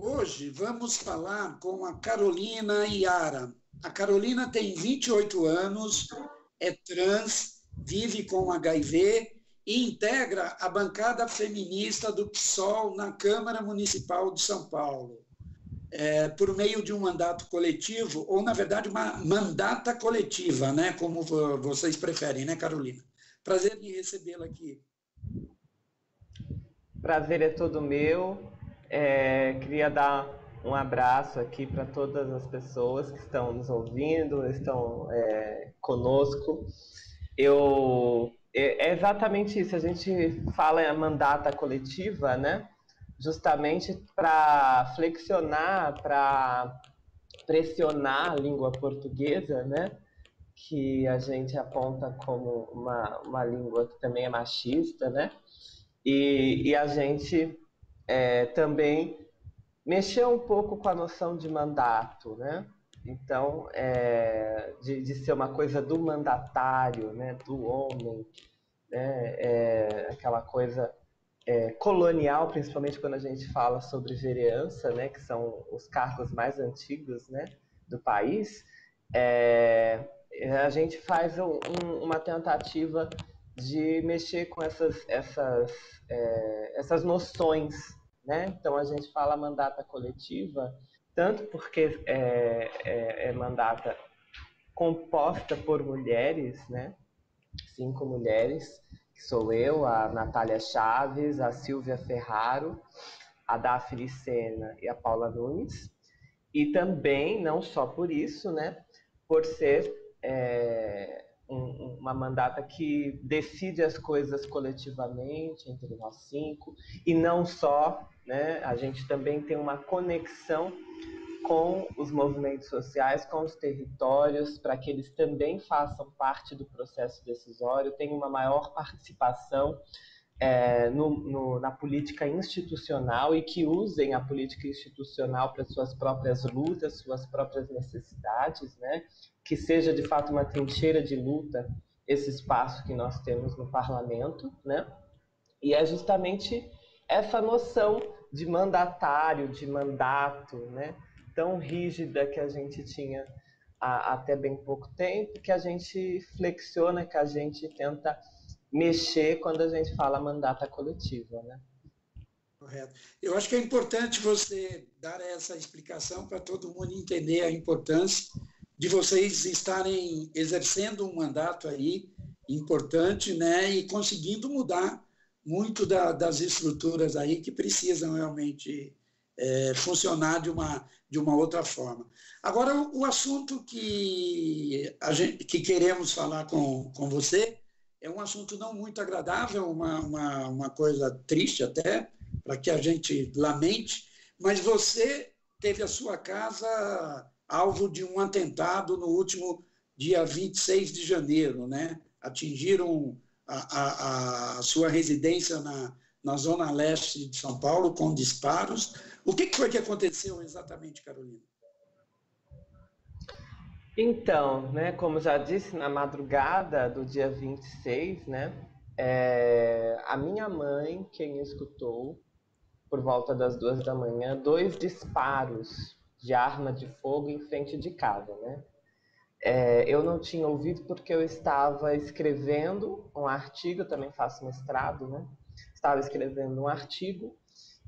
Hoje vamos falar com a Carolina Iara. A Carolina tem 28 anos, é trans, vive com HIV e integra a bancada feminista do PSOL na Câmara Municipal de São Paulo, por meio de um mandato coletivo, ou, na verdade, uma mandata coletiva, né? Como vocês preferem, né, Carolina? Prazer em recebê-la aqui. Prazer é todo meu. Queria dar um abraço aqui para todas as pessoas que estão nos ouvindo, estão conosco. É exatamente isso. A gente fala em mandata coletiva, né? Justamente para flexionar, para pressionar a língua portuguesa, né? Que a gente aponta como uma língua que também é machista, né? E a gente também mexeu um pouco com a noção de mandato, né? Então, de ser uma coisa do mandatário, né? Do homem, né? Aquela coisa colonial, principalmente quando a gente fala sobre vereança, né? Que são os cargos mais antigos, né? Do país. A gente faz uma tentativa de mexer com essas noções, né? Então a gente fala mandata coletiva, tanto porque é mandata composta por mulheres, né? 5 mulheres, que sou eu, a Natália Chaves, a Silvia Ferraro, a Dafne Sena e a Paula Nunes. E também, não só por isso, né? Por ser uma mandata que decide as coisas coletivamente entre nós 5, e não só, né? A gente também tem uma conexão com os movimentos sociais, com os territórios, para que eles também façam parte do processo decisório, tenham uma maior participação na política institucional e que usem a política institucional para suas próprias lutas, suas próprias necessidades, né? Que seja de fato uma trincheira de luta esse espaço que nós temos no parlamento, né? E é justamente essa noção de mandatário, de mandato, né? Tão rígida que a gente tinha até bem pouco tempo, que a gente flexiona, que a gente tenta mexer quando a gente fala mandata coletiva, né? Correto. Eu acho que é importante você dar essa explicação para todo mundo entender a importância de vocês estarem exercendo um mandato aí importante, né, e conseguindo mudar muito das estruturas aí que precisam realmente funcionar de uma outra forma. Agora, o assunto que queremos falar com você é um assunto não muito agradável, uma coisa triste até, para que a gente lamente, mas você teve a sua casa alvo de um atentado no último dia 26 de janeiro, né? Atingiram a sua residência na zona leste de São Paulo com disparos. O que foi que aconteceu exatamente, Carolina? Então, né, como já disse, na madrugada do dia 26, né, a minha mãe, quem escutou, por volta das 2 da manhã, 2 disparos de arma de fogo em frente de casa, né? Eu não tinha ouvido porque eu estava escrevendo um artigo, eu também faço mestrado, né? Estava escrevendo um artigo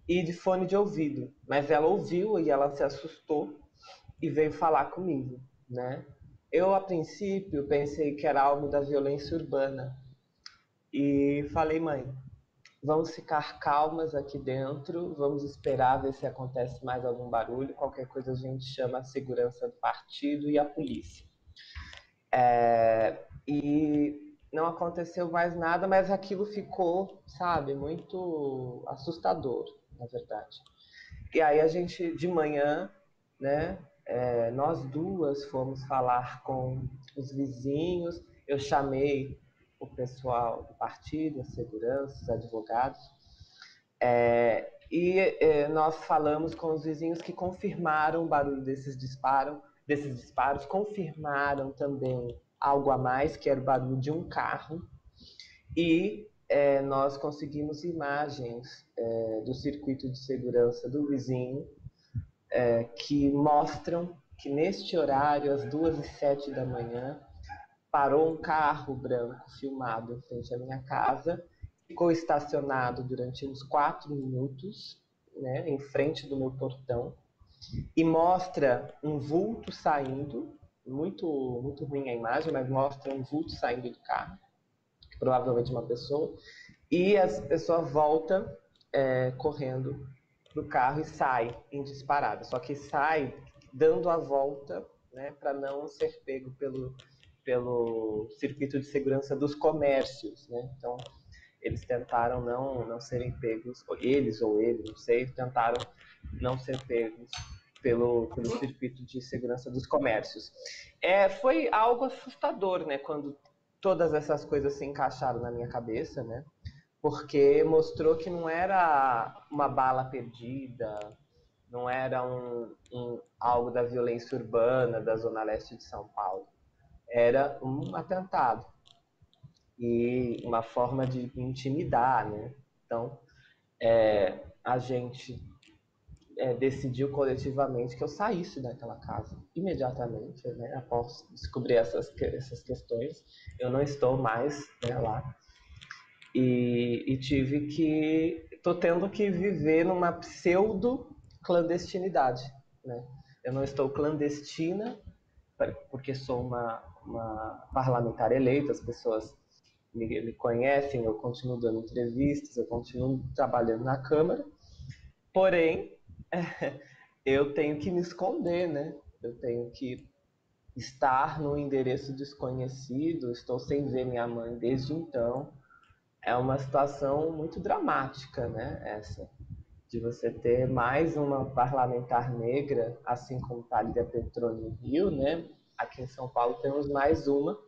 e de fone de ouvido, mas ela ouviu e ela se assustou e veio falar comigo, né? Eu, a princípio, pensei que era algo da violência urbana e falei, mãe, vamos ficar calmas aqui dentro, vamos esperar ver se acontece mais algum barulho, qualquer coisa a gente chama a segurança do partido e a polícia. E não aconteceu mais nada, mas aquilo ficou, sabe, muito assustador, na verdade. E aí a gente, de manhã, né, nós duas fomos falar com os vizinhos, eu chamei o pessoal do partido, a segurança, os advogados, nós falamos com os vizinhos que confirmaram o barulho desses disparos, confirmaram também algo a mais, que era o barulho de um carro, e nós conseguimos imagens do circuito de segurança do vizinho, que mostram que neste horário, às 2h07 da manhã, parou um carro branco filmado em frente à minha casa, ficou estacionado durante uns 4 minutos, né, em frente do meu portão, e mostra um vulto saindo, muito, muito ruim a imagem, mas mostra um vulto saindo do carro, provavelmente uma pessoa, e a pessoa volta correndo pro carro e sai em disparada, só que sai dando a volta, né, para não ser pego pelo circuito de segurança dos comércios, né? Então eles tentaram não serem pegos, eles ou ele, não sei, tentaram não ser pegos pelo circuito de segurança dos comércios. Foi algo assustador, né, quando todas essas coisas se encaixaram na minha cabeça, né? Porque mostrou que não era uma bala perdida, não era algo da violência urbana da Zona Leste de São Paulo. Era um atentado e uma forma de intimidar, né? Então, a gente decidiu coletivamente que eu saísse daquela casa imediatamente, né? Após descobrir essas questões. Eu não estou mais, né, lá. E estou tendo que viver numa pseudo-clandestinidade, né? Eu não estou clandestina, porque sou uma parlamentar eleita, as pessoas me conhecem, eu continuo dando entrevistas, eu continuo trabalhando na Câmara, porém, eu tenho que me esconder, né? Eu tenho que estar num endereço desconhecido, estou sem ver minha mãe desde então. É uma situação muito dramática, né? Essa, de você ter mais uma parlamentar negra, assim como Thalíria Petroni no Rio, né? Aqui em São Paulo temos mais uma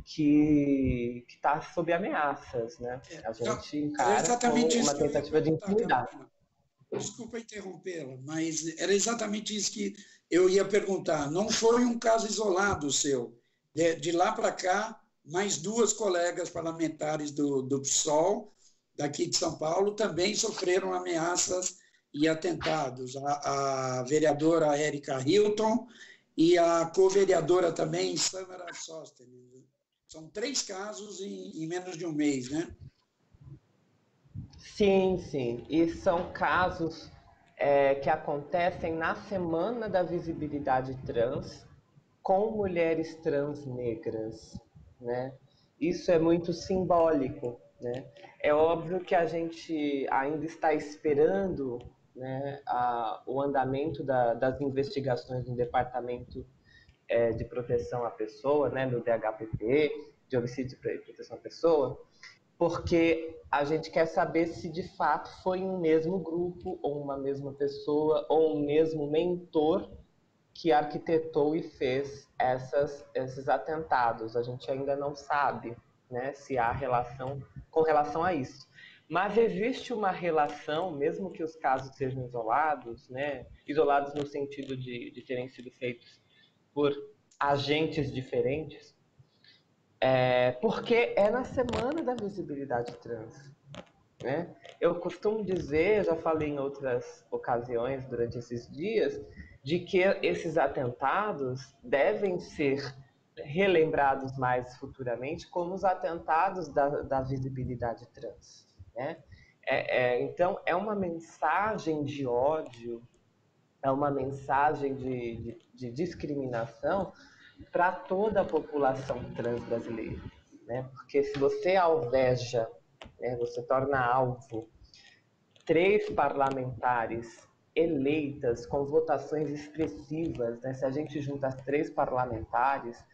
que está sob ameaças, né? A gente encara como uma tentativa de intimidar. Desculpa interrompê-la, mas era exatamente isso que eu ia perguntar. Não foi um caso isolado seu. De lá para cá, mais 2 colegas parlamentares do PSOL, daqui de São Paulo, também sofreram ameaças e atentados. A vereadora Érica Hilton e a co-vereadora também, Samara Sóstenes. São 3 casos em menos de um mês, né? Sim, sim. E são casos que acontecem na Semana da Visibilidade Trans com mulheres trans negras, né? Isso é muito simbólico, né? É óbvio que a gente ainda está esperando, né, o andamento das investigações no Departamento de Proteção à Pessoa, né, no DHPP, de Homicídio e Proteção à Pessoa, porque a gente quer saber se de fato foi um mesmo grupo, ou uma mesma pessoa, ou um mesmo mentor que arquitetou e fez esses atentados. A gente ainda não sabe, né, se há relação com relação a isso. Mas existe uma relação, mesmo que os casos sejam isolados, né, isolados no sentido de terem sido feitos por agentes diferentes, porque é na Semana da Visibilidade Trans, né? Eu costumo dizer, já falei em outras ocasiões durante esses dias, de que esses atentados devem ser relembrados mais futuramente como os atentados da visibilidade trans, né? Então, é uma mensagem de ódio, é uma mensagem de discriminação para toda a população trans brasileira, né? Porque se você alveja, né, você torna alvo 3 parlamentares eleitas com votações expressivas, né? Se a gente junta as 3 parlamentares,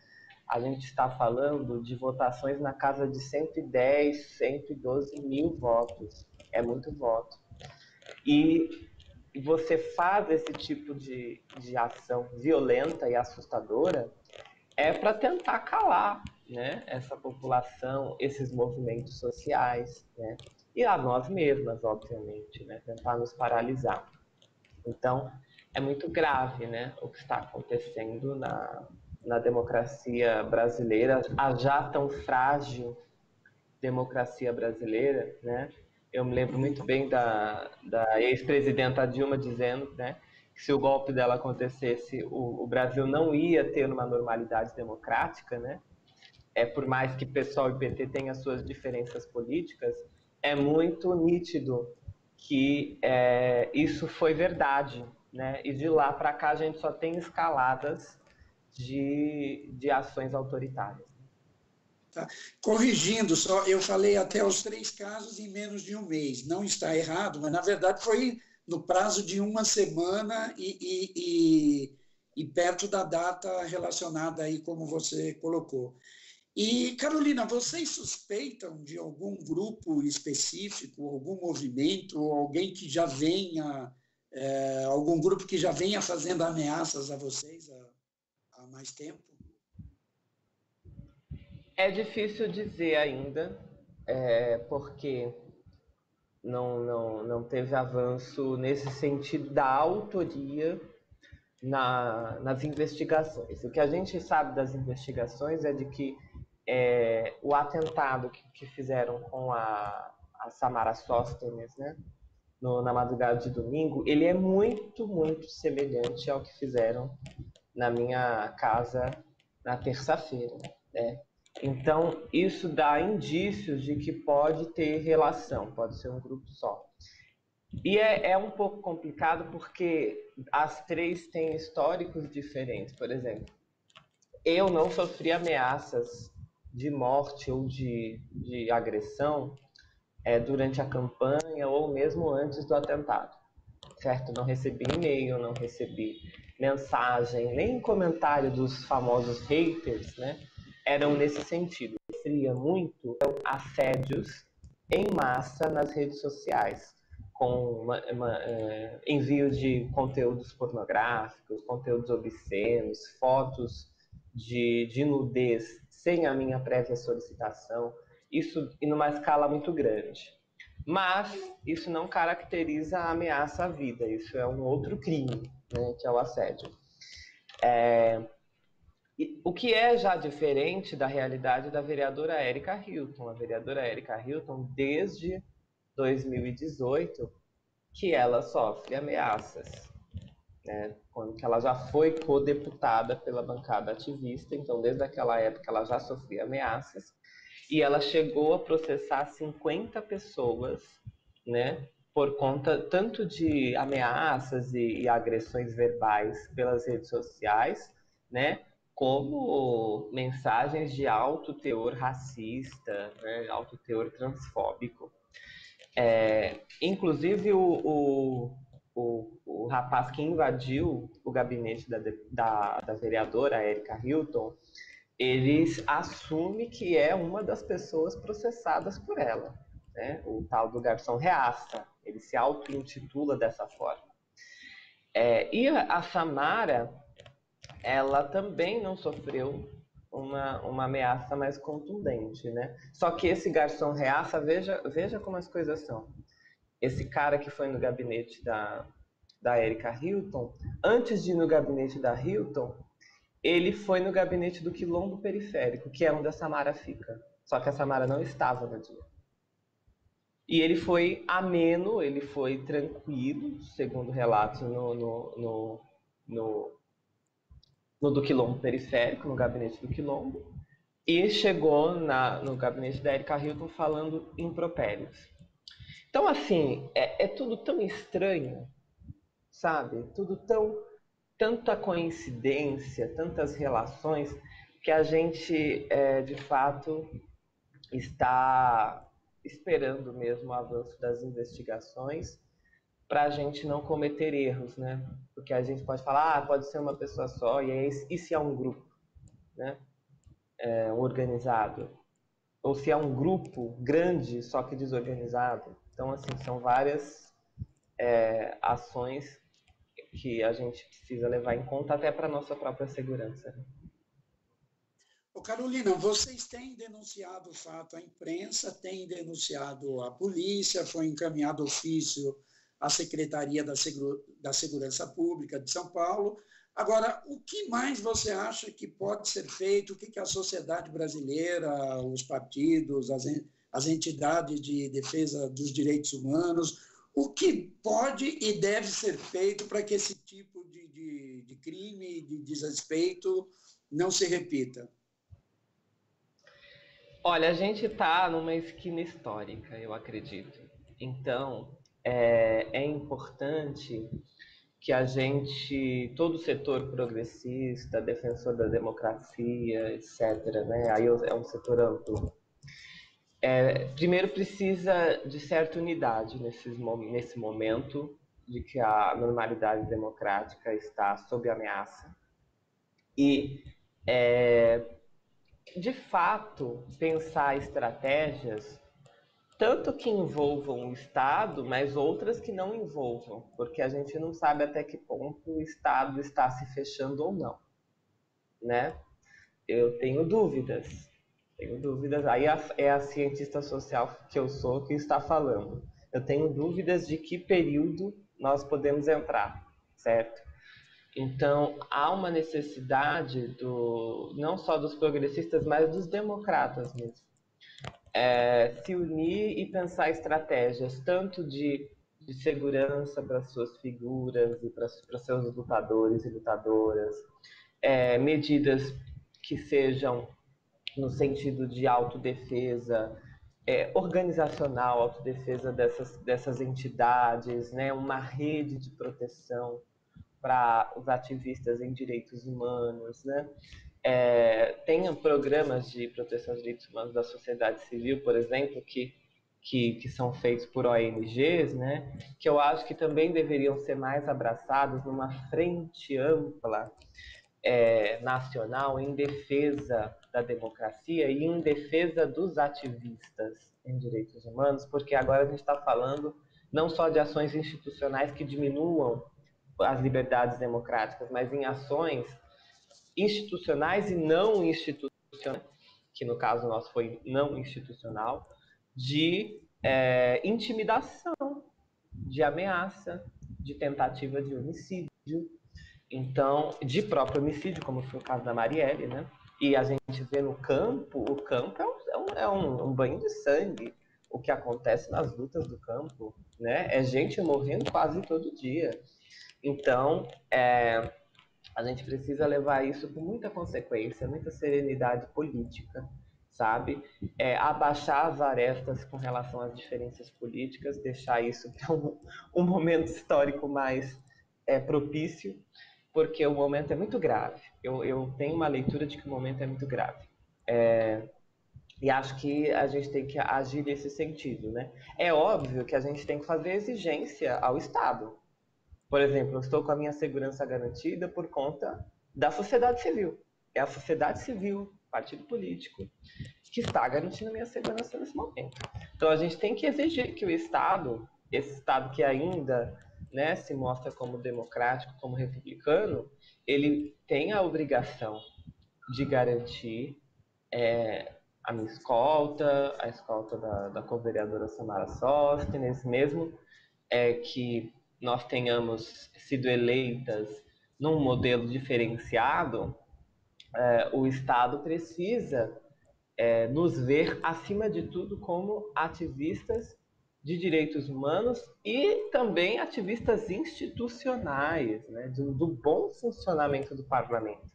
a gente está falando de votações na casa de 110, 112 mil votos. É muito voto. E você faz esse tipo de ação violenta e assustadora para tentar calar, né, essa população, esses movimentos sociais, né, e a nós mesmas, obviamente, né, tentar nos paralisar. Então, é muito grave, né, o que está acontecendo na democracia brasileira, a já tão frágil democracia brasileira, né? Eu me lembro muito bem da ex-presidenta Dilma dizendo, né, se o golpe dela acontecesse, o Brasil não ia ter uma normalidade democrática, né? Por mais que PSOL e PT tenham suas diferenças políticas, é muito nítido que isso foi verdade, né? E de lá para cá a gente só tem escaladas de ações autoritárias. Tá? Corrigindo só, eu falei até os 3 casos em menos de um mês. Não está errado, mas na verdade foi no prazo de uma semana e perto da data relacionada aí, como você colocou. E, Carolina, vocês suspeitam de algum grupo específico, algum movimento, ou alguém que já venha, algum grupo que já venha fazendo ameaças a vocês há mais tempo? É difícil dizer ainda, porque não teve avanço nesse sentido da autoria nas investigações. O que a gente sabe das investigações é de que o atentado que fizeram com a Samara Sóstenes, né, na madrugada de domingo, ele é muito, muito semelhante ao que fizeram na minha casa na terça-feira, né? Então, isso dá indícios de que pode ter relação, pode ser um grupo só. E é um pouco complicado porque as 3 têm históricos diferentes. Por exemplo, eu não sofri ameaças de morte ou de agressão durante a campanha ou mesmo antes do atentado, certo? Não recebi e-mail, não recebi mensagem, nem comentário dos famosos haters, né? Eram nesse sentido. Eu sofria muito assédios em massa nas redes sociais, com envio de conteúdos pornográficos, conteúdos obscenos, fotos de nudez sem a minha prévia solicitação, isso em uma escala muito grande. Mas isso não caracteriza a ameaça à vida, isso é um outro crime, né, que é o assédio. O que é já diferente da realidade da vereadora Érica Hilton. A vereadora Érica Hilton, desde 2018, que ela sofre ameaças, né? Quando que ela já foi co-deputada pela bancada ativista, então desde aquela época ela já sofria ameaças, e ela chegou a processar 50 pessoas, né, por conta tanto de ameaças e agressões verbais pelas redes sociais, né, como mensagens de alto teor racista, né, alto teor transfóbico. Inclusive o rapaz que invadiu o gabinete da vereadora Érica Hilton, ele assume que é uma das pessoas processadas por ela, né? O tal do garçom reaça, ele se auto-intitula dessa forma. E a Samara, ela também não sofreu uma ameaça mais contundente, né? Só que esse garçom reaça, veja como as coisas são. Esse cara que foi no gabinete da Érica Hilton, antes de ir no gabinete da Hilton, ele foi no gabinete do Quilombo Periférico, que é onde a Samara fica. Só que a Samara não estava no dia. E ele foi ameno, ele foi tranquilo, segundo relatos no do Quilombo Periférico, no gabinete do Quilombo, e chegou no gabinete da Érica Hilton falando impropérios. Então, assim, é tudo tão estranho, sabe? Tudo tanta coincidência, tantas relações, que a gente, de fato, está esperando mesmo o avanço das investigações para a gente não cometer erros, né? Porque a gente pode falar, pode ser uma pessoa só, e se é um grupo, né? Organizado? Ou se é um grupo grande, só que desorganizado? Então, assim, são várias ações que a gente precisa levar em conta até para a nossa própria segurança. Ô Carolina, vocês têm denunciado o fato à imprensa, têm denunciado à polícia, foi encaminhado ofício à Secretaria da Segurança Pública de São Paulo. Agora, o que mais você acha que pode ser feito? O que a sociedade brasileira, os partidos, as entidades de defesa dos direitos humanos, O que pode e deve ser feito para que esse tipo de crime, de desrespeito, não se repita? Olha, a gente está numa esquina histórica, eu acredito. Então, é importante que a gente, todo o setor progressista, defensor da democracia, etc., né? Aí é um setor amplo. Primeiro precisa de certa unidade nesse momento de que a normalidade democrática está sob ameaça e, de fato, pensar estratégias tanto que envolvam o Estado, mas outras que não envolvam, porque a gente não sabe até que ponto o Estado está se fechando ou não, né? Eu tenho dúvidas. Tenho dúvidas. Aí é a cientista social que eu sou que está falando. Eu tenho dúvidas de que período nós podemos entrar, certo? Então, há uma necessidade não só dos progressistas, mas dos democratas mesmo. Se unir e pensar estratégias, tanto de segurança para suas figuras e para seus lutadores e lutadoras, medidas que sejam no sentido de autodefesa, organizacional, autodefesa dessas entidades, né? Uma rede de proteção para os ativistas em direitos humanos, né? Tem programas de proteção de direitos humanos da sociedade civil, por exemplo, que são feitos por ONGs, né? Que eu acho que também deveriam ser mais abraçados numa frente ampla nacional em defesa da democracia e em defesa dos ativistas em direitos humanos, porque agora a gente está falando não só de ações institucionais que diminuam as liberdades democráticas, mas em ações institucionais e não institucionais, que no caso nosso foi não institucional, de intimidação, de ameaça, de tentativa de homicídio, então, de próprio homicídio, como foi o caso da Marielle, né? E a gente vê no campo, o campo é um banho de sangue. O que acontece nas lutas do campo, né? É gente morrendo quase todo dia. Então, a gente precisa levar isso com muita consequência, muita serenidade política, sabe? Abaixar as arestas com relação às diferenças políticas, deixar isso para um momento histórico mais propício, porque o momento é muito grave. Eu tenho uma leitura de que o momento é muito grave. E acho que a gente tem que agir nesse sentido, né? É óbvio que a gente tem que fazer exigência ao Estado. Por exemplo, eu estou com a minha segurança garantida por conta da sociedade civil. É a sociedade civil, partido político, que está garantindo a minha segurança nesse momento. Então a gente tem que exigir que o Estado, esse Estado que ainda, né, se mostra como democrático, como republicano, ele tem a obrigação de garantir a minha escolta, a escolta da co-vereadora Samara Sóstenes, mesmo que nós tenhamos sido eleitas num modelo diferenciado, o Estado precisa nos ver, acima de tudo, como ativistas de direitos humanos e também ativistas institucionais, né, do bom funcionamento do parlamento.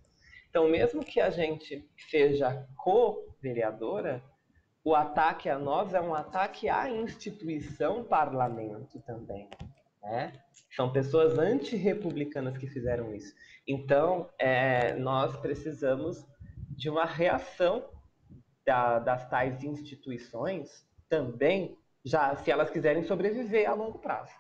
Então, mesmo que a gente seja co-vereadora, o ataque a nós é um ataque à instituição parlamento também, né? São pessoas antirrepublicanas que fizeram isso. Então, nós precisamos de uma reação das tais instituições também, já se elas quiserem sobreviver a longo prazo.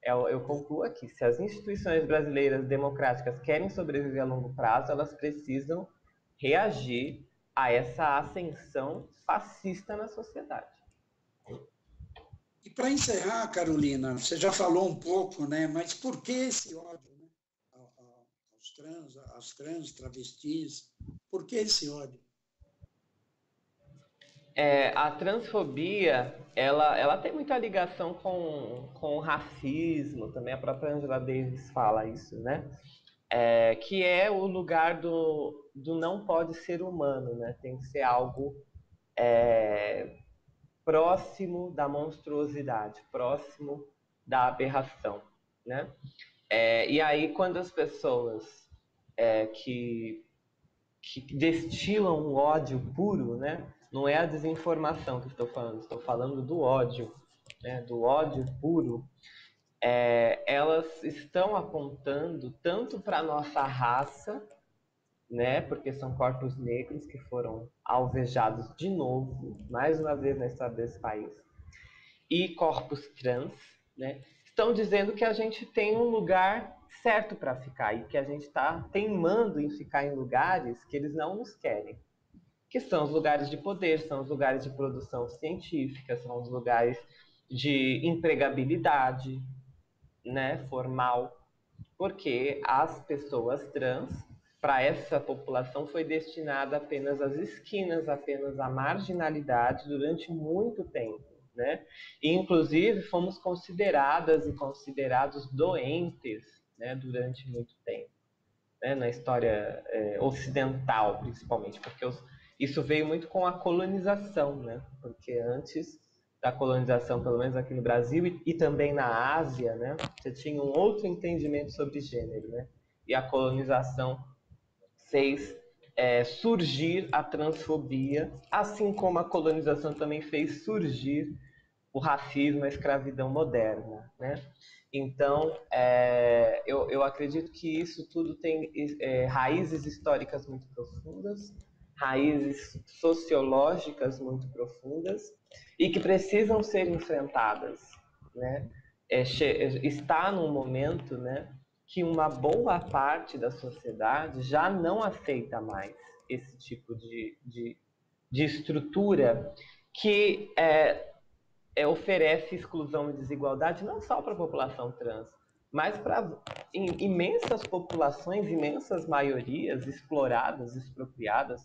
Eu concluo aqui, se as instituições brasileiras democráticas querem sobreviver a longo prazo, elas precisam reagir a essa ascensão fascista na sociedade. E para encerrar, Carolina, você já falou um pouco, né? Mas por que esse ódio, né? Às trans, travestis? Por que esse ódio? A transfobia, ela tem muita ligação com o racismo, também a própria Angela Davis fala isso, né? Que é o lugar do não pode ser humano, né? Tem que ser algo próximo da monstruosidade, próximo da aberração, né? E aí, quando as pessoas que destilam um ódio puro, né? Não é a desinformação que estou falando do ódio, né? Do ódio puro, elas estão apontando tanto para a nossa raça, né? Porque são corpos negros que foram alvejados de novo, mais uma vez na história desse país, e corpos trans, né? Estão dizendo que a gente tem um lugar certo para ficar e que a gente está teimando em ficar em lugares que eles não nos querem, que são os lugares de poder, são os lugares de produção científica, são os lugares de empregabilidade, né, formal, porque as pessoas trans, para essa população, foi destinada apenas às esquinas, apenas à marginalidade durante muito tempo, né? E, inclusive, fomos consideradas e considerados doentes, né, durante muito tempo, né, na história ocidental, principalmente, porque isso veio muito com a colonização, né? Porque antes da colonização, pelo menos aqui no Brasil e também na Ásia, né, você tinha um outro entendimento sobre gênero, né? E a colonização fez surgir a transfobia, assim como a colonização também fez surgir o racismo, a escravidão moderna, né? Então, eu acredito que isso tudo tem raízes históricas muito profundas, raízes sociológicas muito profundas e que precisam ser enfrentadas, né? Está num momento, né, que uma boa parte da sociedade já não aceita mais esse tipo de estrutura que oferece exclusão e desigualdade não só para a população trans, mas para imensas populações, imensas maiorias exploradas, expropriadas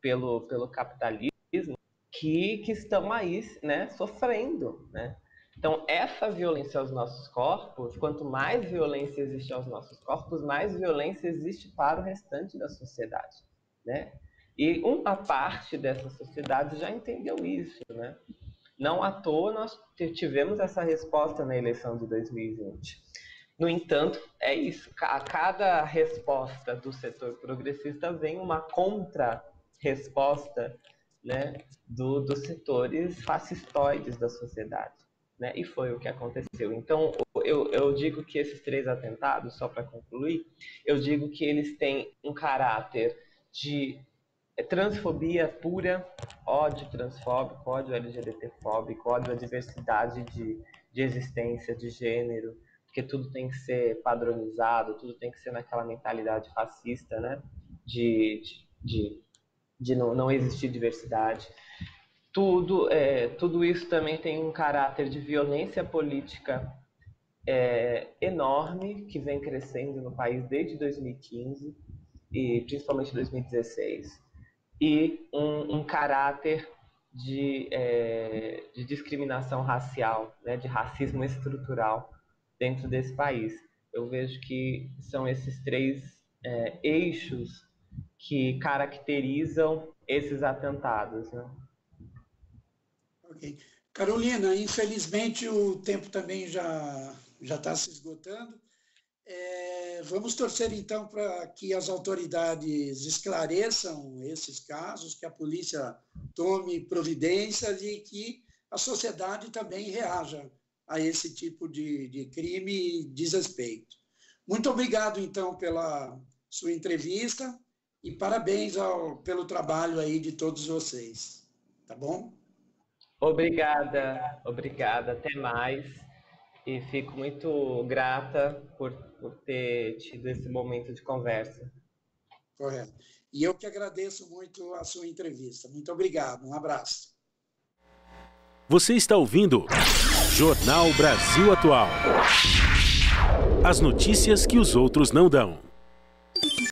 pelo capitalismo, que estão aí, né, sofrendo, né? Então, essa violência aos nossos corpos, quanto mais violência existe aos nossos corpos, mais violência existe para o restante da sociedade, né? E uma parte dessa sociedade já entendeu isso, né? Não à toa nós tivemos essa resposta na eleição de 2020. No entanto, é isso. A cada resposta do setor progressista vem uma contra-resposta, né, dos setores fascistoides da sociedade, né? E foi o que aconteceu. Então, eu digo que esses 3 atentados, só para concluir, eu digo que eles têm um caráter de transfobia pura, ódio transfóbico, ódio LGBTfóbico, ódio à diversidade de existência, de gênero, porque tudo tem que ser padronizado, tudo tem que ser naquela mentalidade fascista, né? De não existir diversidade. Tudo isso também tem um caráter de violência política enorme, que vem crescendo no país desde 2015 e principalmente 2016, e um caráter de discriminação racial, né, de racismo estrutural dentro desse país. Eu vejo que são esses 3 eixos que caracterizam esses atentados, né? Ok. Carolina, infelizmente o tempo também já está se esgotando. Vamos torcer, então, para que as autoridades esclareçam esses casos, que a polícia tome providências e que a sociedade também reaja a esse tipo de crime e desrespeito. Muito obrigado, então, pela sua entrevista e parabéns pelo trabalho aí de todos vocês. Tá bom? Obrigada. Até mais. E fico muito grata por ter tido esse momento de conversa. Correto. E eu que agradeço muito a sua entrevista. Muito obrigado. Um abraço. Você está ouvindo Jornal Brasil Atual. As notícias que os outros não dão.